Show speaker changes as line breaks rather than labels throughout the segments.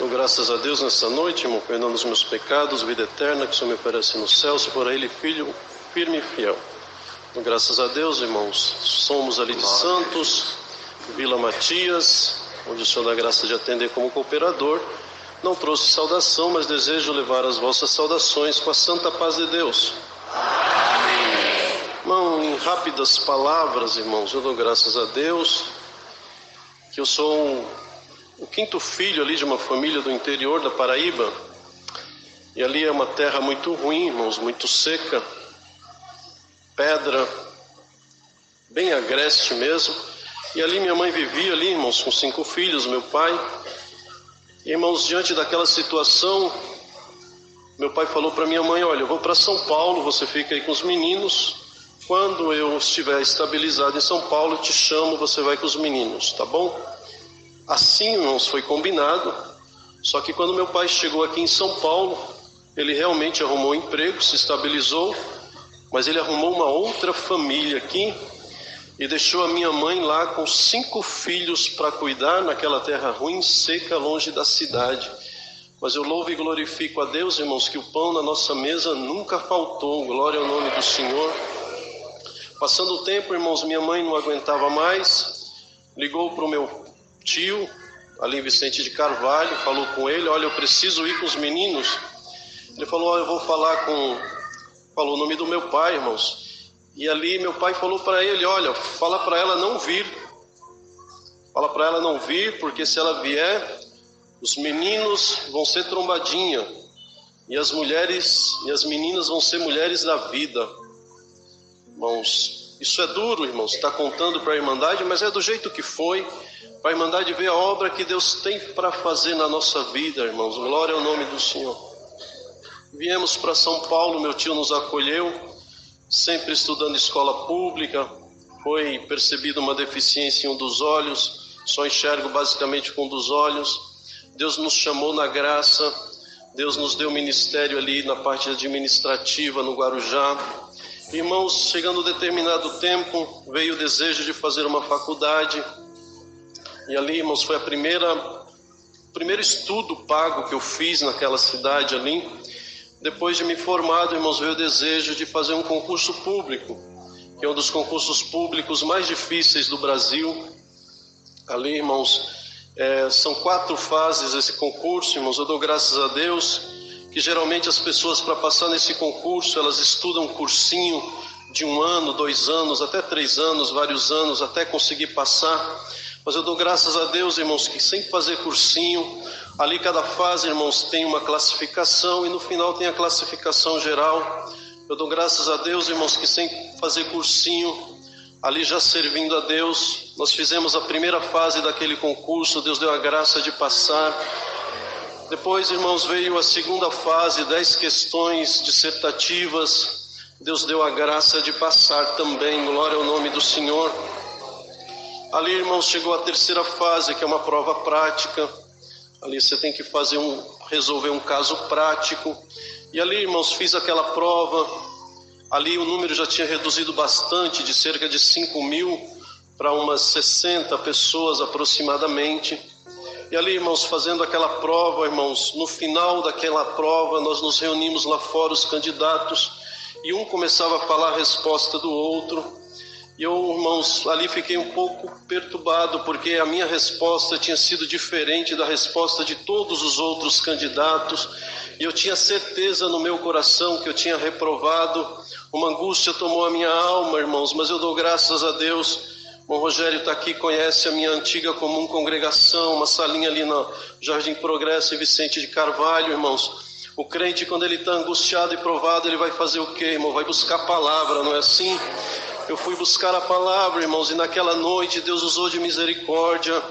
Dou graças a Deus nessa noite, irmão, perdão dos meus pecados, vida eterna que o Senhor me oferece no céu, se for a Ele filho firme e fiel. Dou graças a Deus, irmãos, somos ali de Santos, Vila Matias, onde o Senhor dá graça de atender como cooperador. Não trouxe saudação, mas desejo levar as vossas saudações com a santa paz de Deus. Amém. Irmão, em rápidas palavras, irmãos, eu dou graças a Deus que eu sou o quinto filho ali de uma família do interior da Paraíba. E ali é uma terra muito ruim, irmãos, muito seca, pedra, bem agreste mesmo. E ali minha mãe vivia ali, irmãos, com 5 filhos, meu pai. E, irmãos, diante daquela situação, meu pai falou para minha mãe: olha, eu vou para São Paulo, você fica aí com os meninos. Quando eu estiver estabilizado em São Paulo, eu te chamo, você vai com os meninos, tá bom? Assim, irmãos, foi combinado. Só que quando meu pai chegou aqui em São Paulo, ele realmente arrumou um emprego, se estabilizou, mas ele arrumou uma outra família aqui e deixou a minha mãe lá com 5 filhos para cuidar naquela terra ruim, seca, longe da cidade. Mas eu louvo e glorifico a Deus, irmãos, que o pão na nossa mesa nunca faltou. Glória ao nome do Senhor. Passando o tempo, irmãos, minha mãe não aguentava mais, ligou para o meu tio, ali em Vicente de Carvalho, falou com ele: olha, eu preciso ir com os meninos. Ele falou: olha, eu vou falar com... Falou o nome do meu pai, irmãos. E ali meu pai falou para ele: olha, fala para ela não vir. Fala para ela não vir, porque se ela vier, os meninos vão ser trombadinha. E as mulheres e as meninas vão ser mulheres da vida. Irmãos, isso é duro, irmãos, está contando para a Irmandade, mas é do jeito que foi. Para a Irmandade ver a obra que Deus tem para fazer na nossa vida, irmãos. Glória ao nome do Senhor. Viemos para São Paulo, meu tio nos acolheu, sempre estudando escola pública. Foi percebida uma deficiência em um dos olhos, só enxergo basicamente com um dos olhos. Deus nos chamou na graça, Deus nos deu ministério ali na parte administrativa no Guarujá. Irmãos, chegando a determinado tempo, veio o desejo de fazer uma faculdade. E ali, irmãos, foi o primeiro estudo pago que eu fiz naquela cidade ali. Depois de me formado, irmãos, veio o desejo de fazer um concurso público, que é um dos concursos públicos mais difíceis do Brasil. Ali, irmãos, são 4 fases esse concurso, irmãos. Eu dou graças a Deus que geralmente as pessoas, para passar nesse concurso, elas estudam um cursinho de 1 ano, 2 anos, até 3 anos, vários anos, até conseguir passar. Mas eu dou graças a Deus, irmãos, que sem fazer cursinho, ali cada fase, irmãos, tem uma classificação e no final tem a classificação geral. Eu dou graças a Deus, irmãos, que sem fazer cursinho, ali já servindo a Deus, nós fizemos a primeira fase daquele concurso, Deus deu a graça de passar. Depois, irmãos, veio a segunda fase, 10 questões dissertativas, Deus deu a graça de passar também, glória ao nome do Senhor. Ali, irmãos, chegou a terceira fase, que é uma prova prática. Ali você tem que resolver um caso prático. E ali, irmãos, fiz aquela prova. Ali o número já tinha reduzido bastante, de cerca de 5.000 para umas 60 pessoas aproximadamente. E ali, irmãos, fazendo aquela prova, irmãos, no final daquela prova, nós nos reunimos lá fora, os candidatos, e um começava a falar a resposta do outro. E eu, irmãos, ali fiquei um pouco perturbado, porque a minha resposta tinha sido diferente da resposta de todos os outros candidatos. E eu tinha certeza no meu coração que eu tinha reprovado. Uma angústia tomou a minha alma, irmãos, mas eu dou graças a Deus. O Rogério está aqui, conhece a minha antiga comum congregação, uma salinha ali no Jardim Progresso e Vicente de Carvalho, irmãos. O crente, quando ele está angustiado e provado, ele vai fazer o quê, irmão? Vai buscar a palavra, não é assim? Eu fui buscar a palavra, irmãos, e naquela noite Deus usou de misericórdia.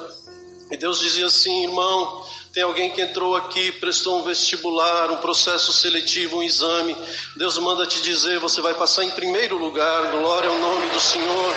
E Deus dizia assim: irmão, tem alguém que entrou aqui, prestou um vestibular, um processo seletivo, um exame. Deus manda te dizer, você vai passar em primeiro lugar, glória ao nome do Senhor.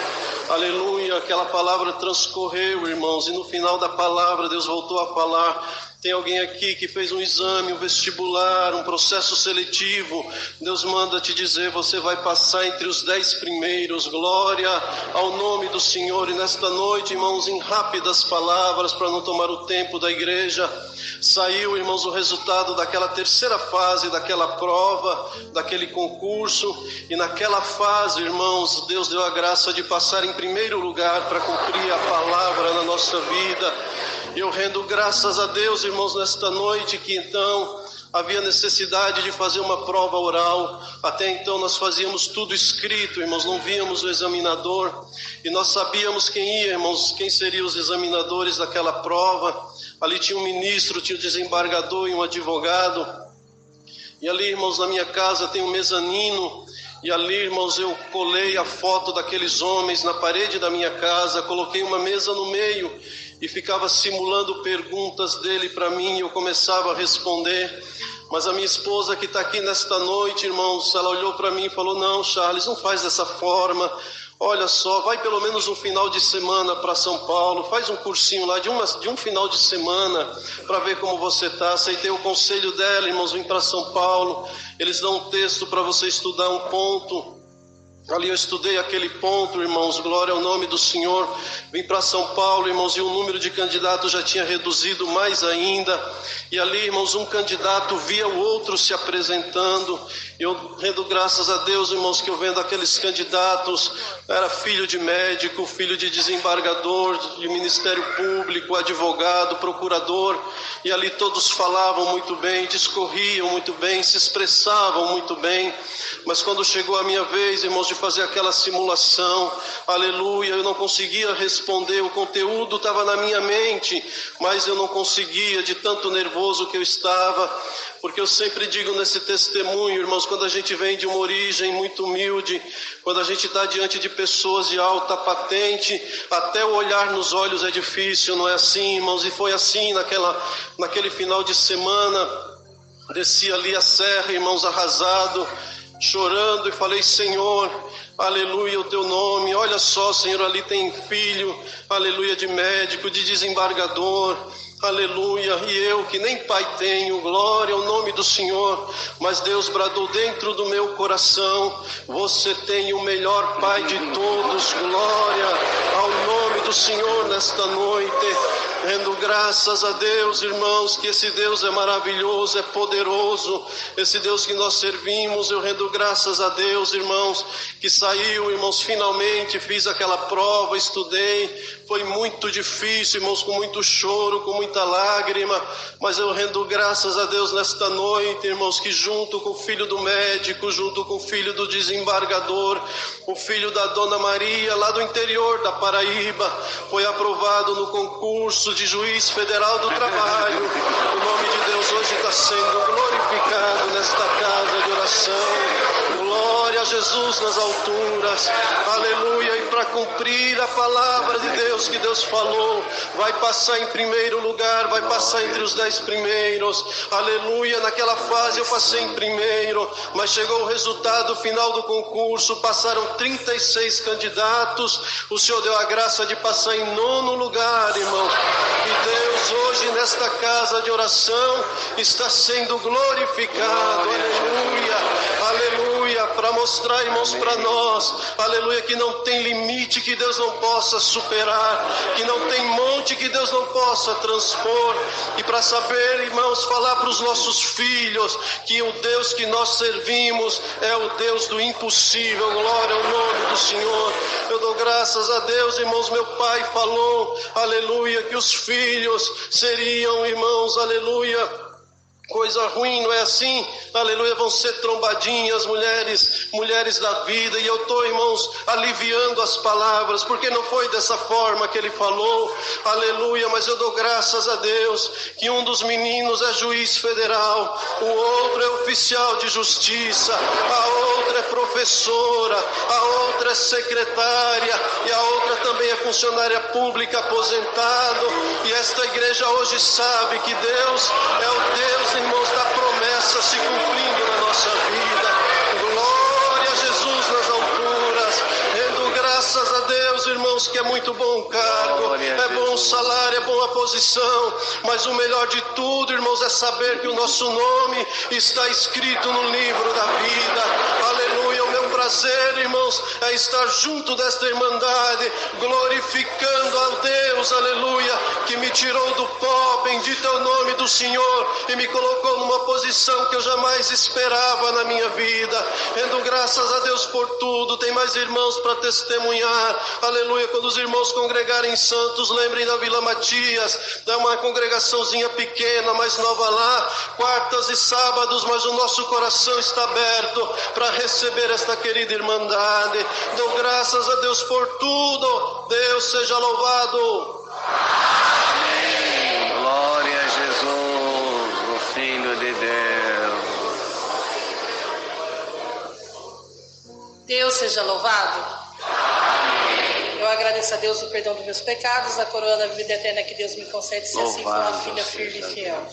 Aleluia, aquela palavra transcorreu, irmãos, e no final da palavra Deus voltou a falar: Tem alguém aqui que fez um exame, um vestibular, um processo seletivo. Deus manda te dizer, você vai passar entre os 10 primeiros. Glória ao nome do Senhor. E nesta noite, irmãos, em rápidas palavras, para não tomar o tempo da igreja, saiu, irmãos, o resultado daquela terceira fase, daquela prova, daquele concurso. E naquela fase, irmãos, Deus deu a graça de passar em primeiro lugar para cumprir a palavra na nossa vida. Eu rendo graças a Deus, irmãos, nesta noite, que então havia necessidade de fazer uma prova oral. Até então nós fazíamos tudo escrito, irmãos, não víamos o examinador. E nós sabíamos quem ia, irmãos, quem seriam os examinadores daquela prova. Ali tinha um ministro, tinha um desembargador e um advogado. E ali, irmãos, na minha casa tem um mezanino. E ali, irmãos, eu colei a foto daqueles homens na parede da minha casa, coloquei uma mesa no meio e ficava simulando perguntas dele para mim, e eu começava a responder. Mas a minha esposa que está aqui nesta noite, irmãos, ela olhou para mim e falou, não, Charles, não faz dessa forma. Olha só, vai pelo menos um final de semana para São Paulo, faz um cursinho lá de um final de semana para ver como você está. Aceitei o conselho dela, irmãos, vim para São Paulo, eles dão um texto para você estudar um ponto. Ali eu estudei aquele ponto, irmãos, glória ao nome do Senhor. Vim para São Paulo, irmãos, e o número de candidatos já tinha reduzido mais ainda. E ali, irmãos, um candidato via o outro se apresentando. Eu rendo graças a Deus, irmãos, que eu vendo aqueles candidatos, era filho de médico, filho de desembargador, de Ministério Público, advogado, procurador. E ali todos falavam muito bem, discorriam muito bem, se expressavam muito bem. Mas quando chegou a minha vez, irmãos, de fazer aquela simulação, aleluia, eu não conseguia responder, o conteúdo estava na minha mente, mas eu não conseguia, de tanto nervoso que eu estava, porque eu sempre digo nesse testemunho, irmãos, quando a gente vem de uma origem muito humilde, quando a gente está diante de pessoas de alta patente, até o olhar nos olhos é difícil, não é assim, irmãos? E foi assim naquele final de semana, desci ali a serra, irmãos, arrasado, chorando, e falei, Senhor, aleluia, o teu nome, olha só, Senhor, ali tem filho, aleluia, de médico, de desembargador, aleluia, e eu que nem pai tenho, glória ao nome do Senhor, mas Deus bradou dentro do meu coração, você tem o melhor pai de todos, glória ao nome do Senhor nesta noite. Rendo graças a Deus, irmãos, que esse Deus é maravilhoso, é poderoso, esse Deus que nós servimos. Eu rendo graças a Deus, irmãos, que saiu, irmãos, finalmente fiz aquela prova, estudei, foi muito difícil, irmãos, com muito choro, com muita lágrima, mas eu rendo graças a Deus nesta noite, irmãos, que junto com o filho do médico, junto com o filho do desembargador, o filho da Dona Maria, lá do interior da Paraíba, foi aprovado no concurso de juiz federal do trabalho. O nome de Deus hoje está sendo glorificado nesta casa de oração. Glória a Jesus nas alturas, aleluia. E para cumprir a palavra de Deus que Deus falou, vai passar em primeiro lugar, vai passar entre os 10 primeiros, aleluia. Naquela fase eu passei em primeiro, mas chegou o resultado final do concurso, passaram 36 candidatos, o Senhor deu a graça de passar em 9º lugar, irmão. E Deus hoje nesta casa de oração está sendo glorificado, aleluia, aleluia, para mostrar, irmãos, para nós, aleluia, que não tem limite que Deus não possa superar, que não tem monte que Deus não possa transpor, e para saber, irmãos, falar para os nossos filhos que o Deus que nós servimos é o Deus do impossível. Glória ao nome do Senhor. Eu dou graças a Deus, irmãos. Meu pai falou, aleluia, que os filhos seriam, irmãos, aleluia, coisa ruim, não é assim? Aleluia, vão ser trombadinhas, mulheres da vida. E eu estou, irmãos, aliviando as palavras, porque não foi dessa forma que ele falou, aleluia. Mas eu dou graças a Deus que um dos meninos é juiz federal, o outro é oficial de justiça, a outra é professora, a outra é secretária, e a outra também é funcionária pública aposentado. E esta igreja hoje sabe que Deus é o Deus, irmãos, da promessa se cumprindo na nossa vida. Glória a Jesus nas alturas, rendo graças a Deus, irmãos, que é muito bom o cargo, é bom o salário, é boa a posição, mas o melhor de tudo, irmãos, é saber que o nosso nome está escrito no livro da vida. Aleluia. O meu prazer, irmãos, é estar junto desta irmandade, glorificando a Deus, aleluia, que me tirou do pó, bendito é o nome do Senhor, e me colocou numa posição que eu jamais esperava na minha vida. Rendo graças a Deus por tudo. Tem mais irmãos para testemunhar, aleluia. Quando os irmãos congregarem em Santos, lembrem da Vila Matias, é uma congregaçãozinha pequena, mais nova lá, quartas e sábados, mas o nosso coração está aberto para receber esta querida irmandade. Dou graças a Deus por tudo. Deus seja louvado.
Amém. Glória a Jesus, o Filho de Deus.
Deus seja louvado. Eu agradeço a Deus o perdão dos meus pecados, a coroa da vida eterna que Deus me concede, se assim for uma filha firme e fiel.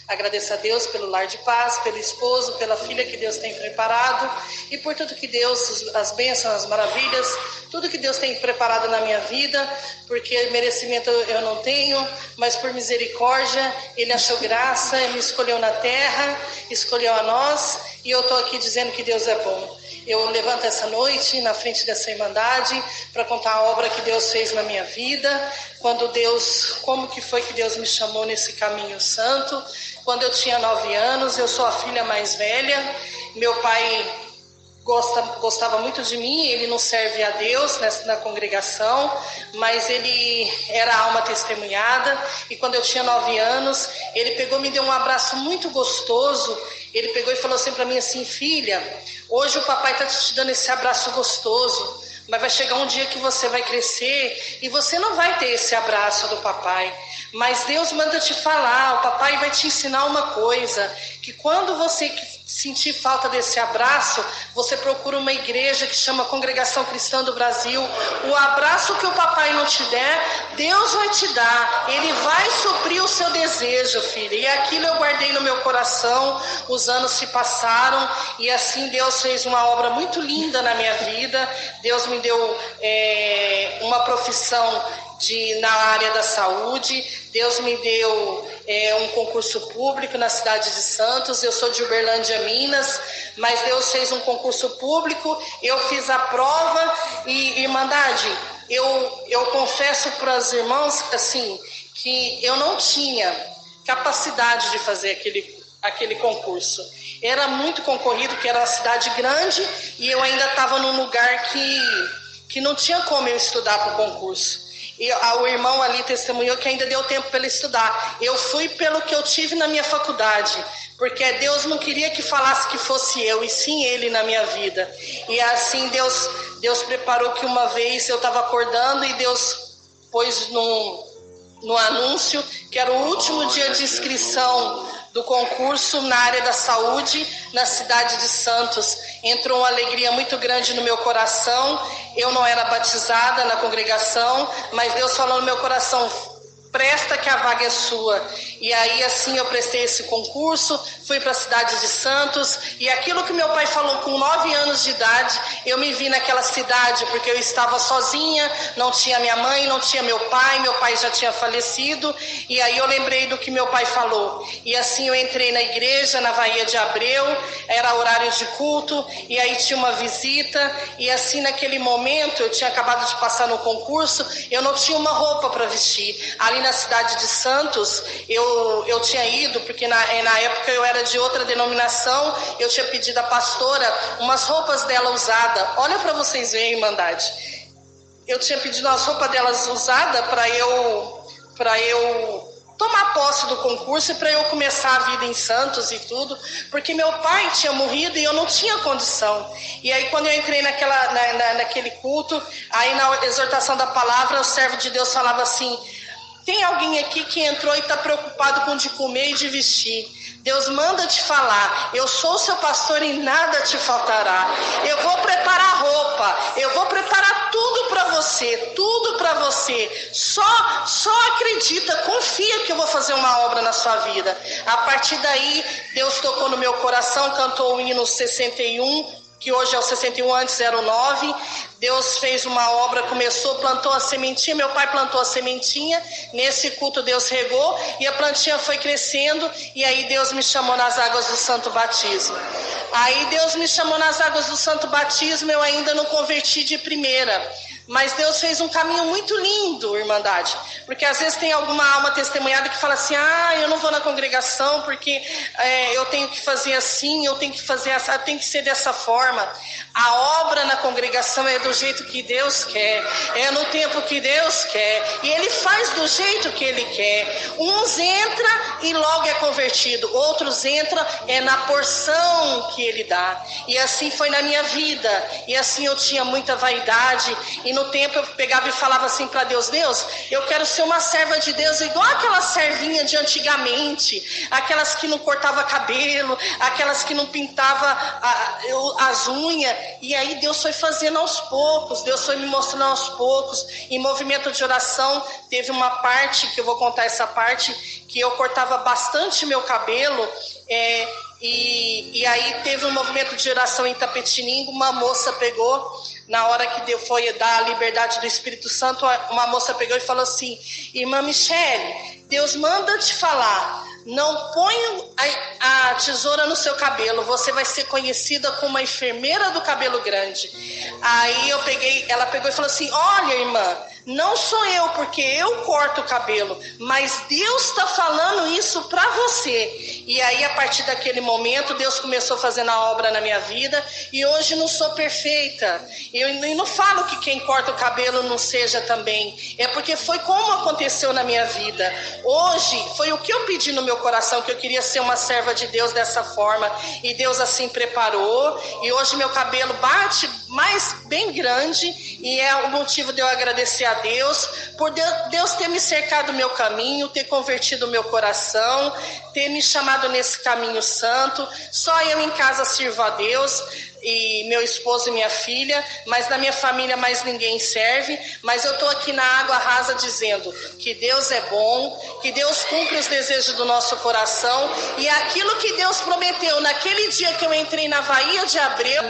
Agradeço a Deus pelo lar de paz, pelo esposo, pela filha que Deus tem preparado e por tudo que Deus, as bênçãos, as maravilhas, tudo que Deus tem preparado na minha vida, porque merecimento eu não tenho, mas por misericórdia Ele achou graça, me escolheu na terra, escolheu a nós e eu estou aqui dizendo que Deus é bom. Eu levanto essa noite na frente dessa irmandade para contar a obra que Deus fez na minha vida, como que foi que Deus me chamou nesse caminho santo. Quando eu tinha 9 anos, eu sou a filha mais velha, meu pai gostava muito de mim, ele não serve a Deus na congregação, mas ele era alma testemunhada, e quando eu tinha 9 anos, ele pegou e me deu um abraço muito gostoso. Ele pegou e falou assim para mim assim: filha, hoje o papai está te dando esse abraço gostoso, mas vai chegar um dia que você vai crescer e você não vai ter esse abraço do papai. Mas Deus manda te falar, o papai vai te ensinar uma coisa, que quando você sentir falta desse abraço, você procura uma igreja que chama Congregação Cristã do Brasil. O abraço que o papai não te der, Deus vai te dar. Ele vai suprir o seu desejo, filha. E aquilo eu guardei no meu coração. Os anos se passaram e assim Deus fez uma obra muito linda na minha vida. Deus me deu uma profissão na área da saúde. Deus me deu um concurso público na cidade de Santos. Eu sou de Uberlândia, Minas, mas Deus fez um concurso público, eu fiz a prova e irmandade, eu confesso para os irmãos assim, que eu não tinha capacidade de fazer aquele concurso. Era muito concorrido, que era uma cidade grande, e eu ainda estava num lugar que não tinha como eu estudar para o concurso. E o irmão ali testemunhou que ainda deu tempo para ele estudar. Eu fui pelo que eu tive na minha faculdade, porque Deus não queria que falasse que fosse eu, e sim Ele na minha vida. E assim Deus preparou que uma vez eu estava acordando e Deus pôs no anúncio que era o último dia de inscrição do concurso na área da saúde na cidade de Santos. Entrou uma alegria muito grande no meu coração. Eu não era batizada na congregação, mas Deus falou no meu coração: presta que a vaga é sua. E aí assim eu prestei esse concurso, fui para a cidade de Santos, e aquilo que meu pai falou com 9 anos de idade, eu me vi naquela cidade, porque eu estava sozinha, não tinha minha mãe, não tinha meu pai já tinha falecido, e aí eu lembrei do que meu pai falou. E assim eu entrei na igreja, na Baía de Abreu, era horário de culto, e aí tinha uma visita, e assim naquele momento, eu tinha acabado de passar no concurso, eu não tinha uma roupa para vestir. Ali na cidade de Santos, eu tinha ido, porque na época eu era de outra denominação, eu tinha pedido à pastora umas roupas dela usada. Olha para vocês verem, irmandade. Eu tinha pedido umas roupas delas usada para eu tomar posse do concurso e para eu começar a vida em Santos e tudo, porque meu pai tinha morrido e eu não tinha condição. E aí quando eu entrei naquele culto, aí na exortação da palavra, o servo de Deus falava assim: tem alguém aqui que entrou e está preocupado com de comer e de vestir. Deus manda te falar: eu sou o seu pastor e nada te faltará. Eu vou preparar roupa, eu vou preparar tudo para você, tudo para você. Só acredita, confia que eu vou fazer uma obra na sua vida. A partir daí, Deus tocou no meu coração, cantou o hino 61, que hoje é o 61, antes era o 9. Deus fez uma obra, plantou a sementinha, meu pai plantou a sementinha, nesse culto Deus regou e a plantinha foi crescendo, e aí Deus me chamou nas águas do Santo Batismo. Aí Deus me chamou nas águas do Santo Batismo, eu ainda não converti de primeira. Mas Deus fez um caminho muito lindo, Irmandade, porque às vezes tem alguma alma testemunhada que fala assim, eu não vou na congregação porque eu tenho que fazer assim, eu tenho que fazer assim, tem que ser dessa forma. A obra na congregação é do jeito que Deus quer, é no tempo que Deus quer, e Ele faz do jeito que Ele quer. Uns entram e logo é convertido, outros entram na porção que Ele dá. E assim foi na minha vida, e assim eu tinha muita vaidade, e no tempo eu pegava e falava assim para Deus, eu quero ser uma serva de Deus igual aquela servinha de antigamente, aquelas que não cortava cabelo, aquelas que não pintava as unhas. E aí Deus foi fazendo aos poucos, Deus foi me mostrando aos poucos. Em movimento de oração teve uma parte, que eu vou contar essa parte, que eu cortava bastante meu cabelo, e aí teve um movimento de oração em Itapetininga, uma moça pegou, na hora que Deus foi dar a liberdade do Espírito Santo, uma moça pegou e falou assim, irmã Michele, Deus manda te falar, não põe a tesoura no seu cabelo, você vai ser conhecida como a enfermeira do cabelo grande. Aí ela pegou e falou assim, olha irmã, não sou eu, porque eu corto o cabelo, mas Deus está falando isso para você. E aí, a partir daquele momento, Deus começou fazendo a obra na minha vida, e hoje não sou perfeita. Eu não falo que quem corta o cabelo não seja também, é porque foi como aconteceu na minha vida. Hoje, foi o que eu pedi no meu coração, que eu queria ser uma serva de Deus dessa forma, e Deus assim preparou, e hoje meu cabelo bate mais bem grande, e é o motivo de eu agradecer a Deus, por Deus ter me cercado o meu caminho, ter convertido o meu coração, ter me chamado nesse caminho santo. Só eu em casa sirvo a Deus, e meu esposo e minha filha, mas na minha família mais ninguém serve. Mas eu estou aqui na água rasa dizendo que Deus é bom, que Deus cumpre os desejos do nosso coração, e aquilo que Deus prometeu naquele dia que eu entrei na Baía de Abreu,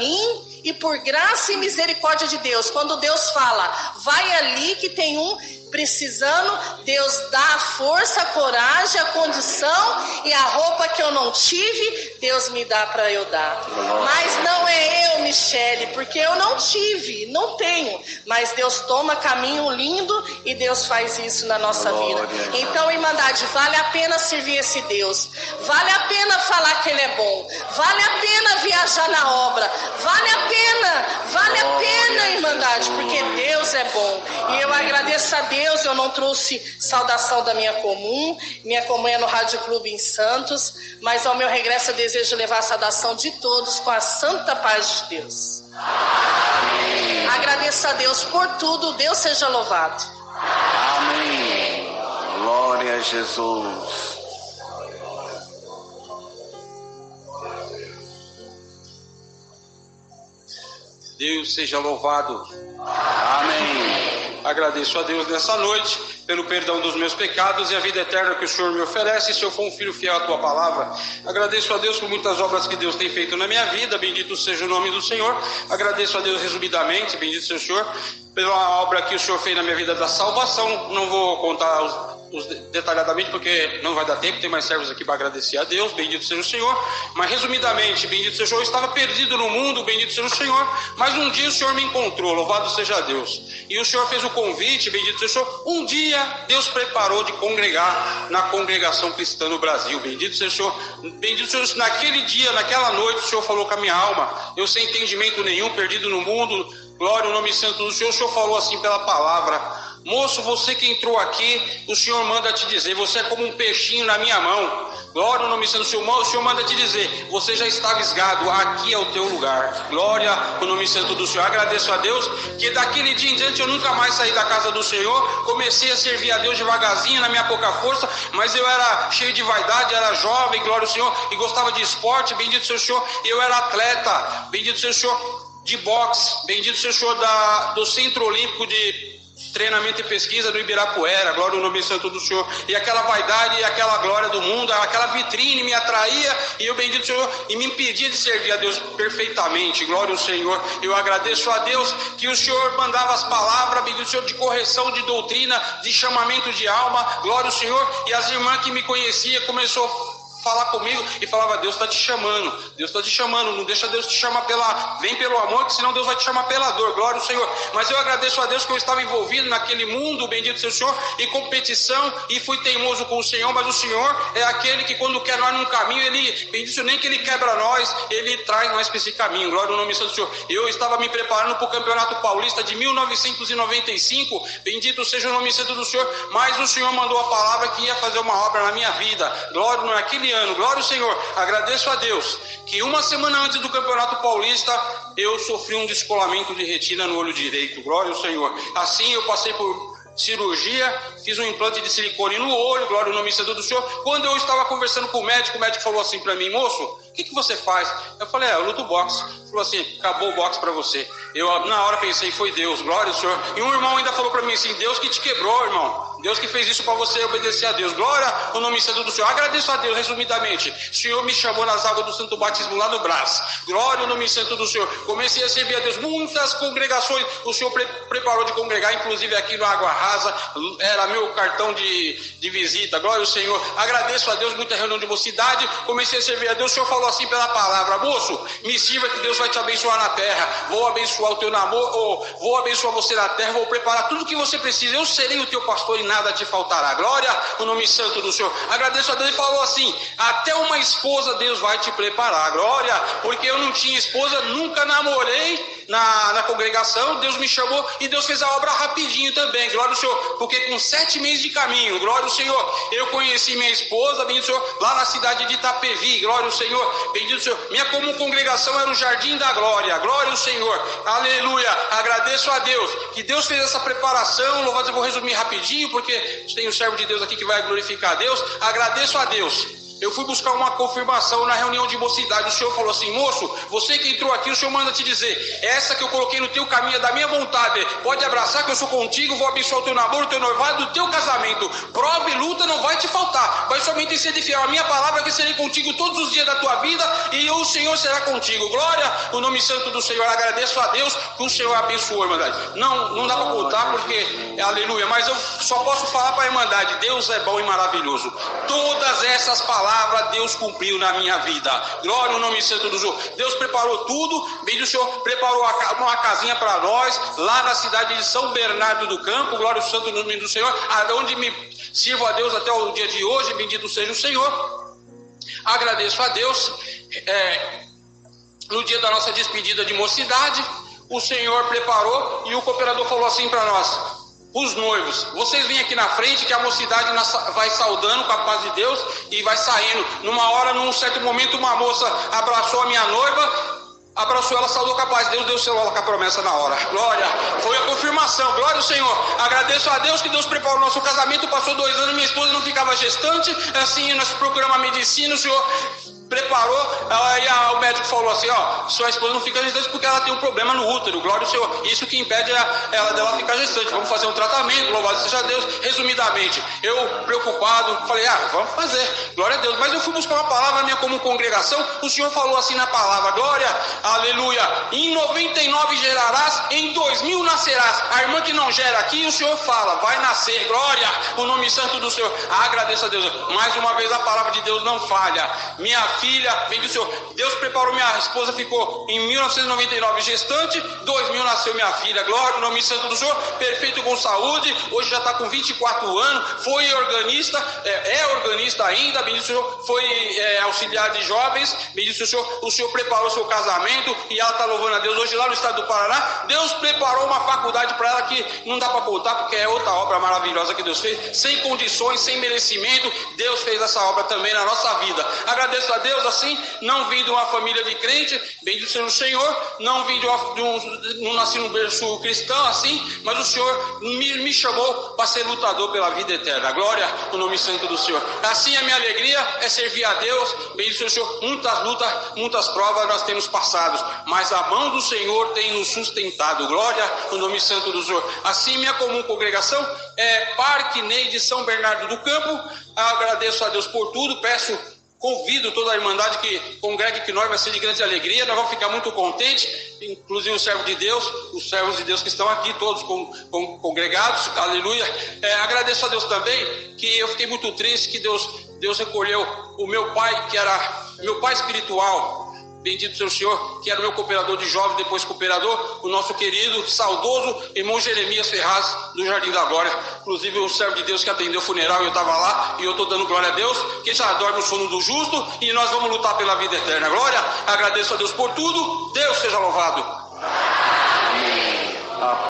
e por graça e misericórdia de Deus, quando Deus fala, vai ali que tem um precisando, Deus dá a força, a coragem, a condição, e a roupa que eu não tive, Deus me dá para eu dar. Mas não é eu, Michele, porque eu não tive, não tenho, mas Deus toma caminho lindo e Deus faz isso na nossa vida. Então, Irmandade, vale a pena servir esse Deus, vale a pena falar que Ele é bom, vale a pena viajar na obra, vale a pena, Irmandade, porque Deus é bom. E eu agradeço a Deus. Eu não trouxe saudação da minha comum é no Rádio Clube em Santos, mas ao meu regresso eu desejo levar a saudação de todos com a santa paz de Deus. Amém. Agradeço a Deus por tudo, Deus seja louvado.
Amém. Glória a Jesus.
Deus seja louvado.
Amém.
Agradeço a Deus nessa noite pelo perdão dos meus pecados e a vida eterna que o Senhor me oferece, se eu for um filho fiel à tua palavra. Agradeço a Deus por muitas obras que Deus tem feito na minha vida, bendito seja o nome do Senhor. Agradeço a Deus resumidamente, bendito seja o Senhor, pela obra que o Senhor fez na minha vida da salvação. Não vou contar detalhadamente porque não vai dar tempo, tem mais servos aqui para agradecer a Deus, bendito seja o Senhor. Mas resumidamente, bendito seja o Senhor, eu estava perdido no mundo, bendito seja o Senhor, mas um dia o Senhor me encontrou, louvado seja Deus. E o Senhor fez o convite, bendito seja o Senhor. Um dia Deus preparou de congregar na congregação cristã no Brasil, bendito seja o Senhor. Bendito seja o Senhor. Naquele dia, naquela noite, o Senhor falou com a minha alma, eu sem entendimento nenhum, perdido no mundo, glória ao nome santo do Senhor. O Senhor falou assim pela palavra: moço, você que entrou aqui, o Senhor manda te dizer, você é como um peixinho na minha mão. Glória ao nome santo do Senhor. O Senhor manda te dizer, você já está visgado, aqui é o teu lugar. Glória ao nome santo do Senhor. Agradeço a Deus que daquele dia em diante eu nunca mais saí da casa do Senhor. Comecei a servir a Deus devagarzinho, na minha pouca força, mas eu era cheio de vaidade, era jovem, glória ao Senhor, e gostava de esporte, bendito seja o Senhor. Eu era atleta, bendito seja o Senhor, de boxe, bendito seja o Senhor, do Centro Olímpico de treinamento e pesquisa do Ibirapuera, glória ao nome santo do Senhor, e aquela vaidade e aquela glória do mundo, aquela vitrine me atraía, e eu bendito o Senhor, e me impedia de servir a Deus perfeitamente, glória ao Senhor. Eu agradeço a Deus que o Senhor mandava as palavras, bendito o Senhor, de correção de doutrina, de chamamento de alma, glória ao Senhor, e as irmãs que me conheciam começou a falar comigo e falava: Deus está te chamando, Deus está te chamando, não deixa Deus te chamar vem pelo amor, que senão Deus vai te chamar pela dor, glória ao Senhor. Mas eu agradeço a Deus que eu estava envolvido naquele mundo, bendito seja o Senhor, em competição, e fui teimoso com o Senhor, mas o Senhor é aquele que quando quer nós num caminho, Ele, bendito nem que Ele quebra nós, Ele traz nós para esse caminho, glória ao nome santo do Senhor. Eu estava me preparando para o Campeonato Paulista de 1995, bendito seja o nome santo do Senhor, mas o Senhor mandou a palavra que ia fazer uma obra na minha vida, glória naquele ano, glória ao Senhor. Agradeço a Deus que uma semana antes do Campeonato Paulista eu sofri um descolamento de retina no olho direito, glória ao Senhor. Assim eu passei por cirurgia, fiz um implante de silicone no olho, glória ao nome santo do Senhor. Quando eu estava conversando com o médico falou assim para mim: moço, o que você faz? Eu falei: eu luto boxe. Ele falou assim: acabou o boxe para você. Eu na hora pensei: foi Deus, glória ao Senhor. E um irmão ainda falou para mim assim: Deus que te quebrou, irmão, Deus que fez isso para você obedecer a Deus, glória ao nome santo do Senhor. Agradeço a Deus, resumidamente, o Senhor me chamou nas águas do santo batismo lá no Brás, glória ao nome santo do Senhor. Comecei a servir a Deus, muitas congregações o Senhor preparou de congregar, inclusive aqui no Água Rasa, era meu cartão de visita, glória ao Senhor. Agradeço a Deus, muita reunião de mocidade, comecei a servir a Deus. O Senhor falou assim pela palavra: moço, me sirva que Deus vai te abençoar na terra, vou abençoar o teu namoro, vou abençoar você na terra, vou preparar tudo que você precisa, eu serei o teu pastor e nada te faltará, glória ao nome santo do Senhor. Agradeço a Deus. Ele falou assim: até uma esposa Deus vai te preparar, glória, porque eu não tinha esposa, nunca namorei na congregação, Deus me chamou e Deus fez a obra rapidinho também, glória ao Senhor, porque com 7 meses de caminho, glória ao Senhor, eu conheci minha esposa, bendito o Senhor, lá na cidade de Itapevi, glória ao Senhor, bendito o Senhor. Minha como congregação era o Jardim da Glória, glória ao Senhor, aleluia. Agradeço a Deus que Deus fez essa preparação. Louvado, eu vou resumir rapidinho porque tem um servo de Deus aqui que vai glorificar a Deus. Agradeço a Deus. Eu fui buscar uma confirmação na reunião de mocidade. O Senhor falou assim: moço, você que entrou aqui, o Senhor manda te dizer: essa que eu coloquei no teu caminho é da minha vontade, pode abraçar que eu sou contigo, vou abençoar o teu namoro, o teu noivado, o teu casamento. Prova e luta não vai te faltar, vai somente ser de fiel. A minha palavra é que serei contigo todos os dias da tua vida, e o Senhor será contigo, glória o nome santo do Senhor. Agradeço a Deus que o Senhor abençoou a Irmandade. Não dá para contar porque, aleluia, mas eu só posso falar para a Irmandade: Deus é bom e maravilhoso. Todas essas palavras Deus cumpriu na minha vida, glória ao nome santo do Senhor. Deus preparou tudo, bem, o Senhor preparou uma casinha para nós lá na cidade de São Bernardo do Campo, glória ao santo nome do Senhor, onde me sirvo a Deus até o dia de hoje, bendito seja o Senhor. Agradeço a Deus. No dia da nossa despedida de mocidade, o Senhor preparou e o cooperador falou assim para nós: os noivos, vocês vêm aqui na frente que a mocidade vai saudando com a paz de Deus e vai saindo. Num certo momento, uma moça abraçou a minha noiva, abraçou ela, saudou com a paz de Deus, deu o celular com a promessa na hora. Glória, foi a confirmação, glória ao Senhor. Agradeço a Deus que Deus preparou o nosso casamento. Passou 2 anos, minha esposa não ficava gestante, assim nós procuramos a medicina, o Senhor preparou, aí o médico falou assim: sua esposa não fica gestante porque ela tem um problema no útero, glória ao Senhor, isso que impede ela dela ficar gestante, vamos fazer um tratamento, louvado seja Deus. Resumidamente, eu preocupado, falei: vamos fazer, glória a Deus. Mas eu fui buscar uma palavra minha como congregação, o Senhor falou assim na palavra, glória, aleluia: em 99 gerarás, em 2000 nascerás. A irmã que não gera aqui, o Senhor fala: vai nascer, glória, o nome santo do Senhor. Agradeço a Deus, mais uma vez a palavra de Deus não falha. Minha filha, vem do Senhor, Deus preparou, minha esposa ficou em 1999 gestante, 2000 nasceu minha filha, glória, o nome santo do Senhor, perfeito com saúde, hoje já está com 24 anos, foi organista, é organista ainda, bendito o Senhor, foi auxiliar de jovens, bendito o Senhor preparou seu casamento e ela está louvando a Deus hoje lá no estado do Paraná. Deus preparou uma faculdade para ela que não dá para contar porque é outra obra maravilhosa que Deus fez, sem condições, sem merecimento. Deus fez essa obra também na nossa vida. Agradeço a Deus, assim, não vim de uma família de crente, bendito seja o Senhor, não vim não nasci num berço cristão, assim, mas o Senhor me chamou para ser lutador pela vida eterna. Glória ao nome santo do Senhor. Assim a minha alegria é servir a Deus, bendito seja o Senhor. Muitas lutas, muitas provas nós temos passado, mas a mão do Senhor tem nos sustentado. Glória ao nome santo do Senhor. Assim minha comum congregação é Parque Ney de São Bernardo do Campo. Agradeço a Deus por tudo, convido toda a irmandade que congregue, que nós vai ser de grande alegria, nós vamos ficar muito contentes, inclusive os servos de Deus que estão aqui, todos congregados, aleluia. Agradeço a Deus também, que eu fiquei muito triste, que Deus recolheu o meu pai, que era meu pai espiritual, bendito seja o Senhor, que era o meu cooperador de jovem, depois cooperador, o nosso querido, saudoso irmão Jeremias Ferraz, do Jardim da Glória. Inclusive o servo de Deus que atendeu o funeral, eu estava lá, e eu estou dando glória a Deus, que já dorme o sono do justo, e nós vamos lutar pela vida eterna. Glória, agradeço a Deus por tudo, Deus seja louvado.